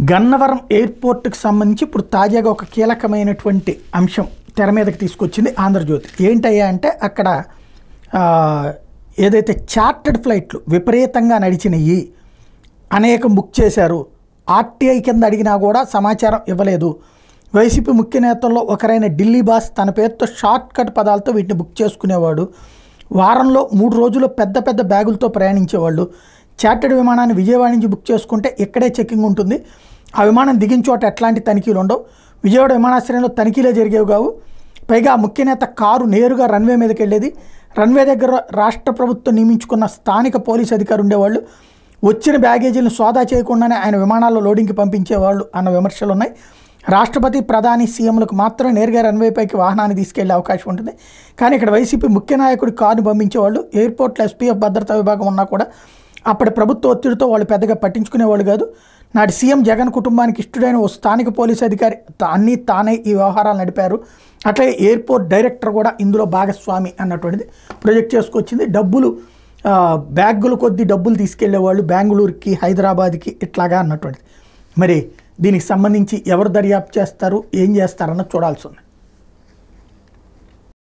గన్నవరం ఎయిర్పోర్ట్కి సంబంధించి ఇప్పుడు తాజాగా ఒక కీలకమైనటువంటి అంశం తెర మీదకి తీసుకొచ్చింది ఆంధ్రజ్యోతి. ఏంటయ్యా అంటే అక్కడ ఏదైతే చార్టర్డ్ ఫ్లైట్లు విపరీతంగా నడిచినాయి, అనేకం బుక్ చేశారు, ఆర్టీఐ కింద అడిగినా కూడా సమాచారం ఇవ్వలేదు. వైసీపీ ముఖ్య నేతల్లో ఒకరైన ఢిల్లీ బాస్ తన పేరుతో షార్ట్ కట్ పదాలతో వీటిని బుక్ చేసుకునేవాడు. వారంలో 3 రోజులు పెద్ద పెద్ద బ్యాగులతో ప్రయాణించేవాళ్ళు. చార్టర్డ్ విమానాన్ని విజయవాడ నుంచి బుక్ చేసుకుంటే ఇక్కడే చెక్కింగ్ ఉంటుంది. ఆ విమానం దిగిన చోట ఎట్లాంటి తనిఖీలు ఉండవు. విజయవాడ విమానాశ్రయంలో తనిఖీలే జరిగేవి కావు. పైగా ముఖ్య నేత కారు నేరుగా రన్వే మీదకి వెళ్ళేది. రన్వే దగ్గర రాష్ట్ర ప్రభుత్వం నియమించుకున్న స్థానిక పోలీసు అధికారులు ఉండేవాళ్ళు. వచ్చిన బ్యాగేజీలను సోదా చేయకుండానే ఆయన విమానాల్లో లోడింగ్కి పంపించేవాళ్ళు అన్న విమర్శలు ఉన్నాయి. రాష్ట్రపతి, ప్రధాని, సీఎంలకు మాత్రమే నేరుగా రన్వేపైకి వాహనాన్ని తీసుకెళ్లే అవకాశం ఉంటుంది. కానీ ఇక్కడ వైసీపీ ముఖ్య నాయకుడి కారుని పంపించేవాళ్ళు. ఎయిర్పోర్ట్లో ఎస్పీఎఫ్ భద్రతా విభాగం ఉన్నా కూడా అప్పటి ప్రభుత్వ ఒత్తిడితో వాళ్ళు పెద్దగా పట్టించుకునేవాళ్ళు కాదు. నాటి సీఎం జగన్ కుటుంబానికి ఇష్టడైన ఓ స్థానిక పోలీసు అధికారి అన్నీ తానే ఈ వ్యవహారాలు నడిపారు. అట్లాగే ఎయిర్పోర్ట్ డైరెక్టర్ కూడా ఇందులో భాగస్వామి అన్నటువంటిది ప్రొజెక్ట్ చేసుకొచ్చింది. డబ్బులు బ్యాగులు కొద్ది డబ్బులు తీసుకెళ్లేవాళ్ళు బెంగళూరుకి, హైదరాబాద్కి ఇట్లాగా అన్నటువంటిది. మరి దీనికి సంబంధించి ఎవరు దర్యాప్తు చేస్తారు, ఏం చేస్తారన్నది చూడాల్సి ఉంది.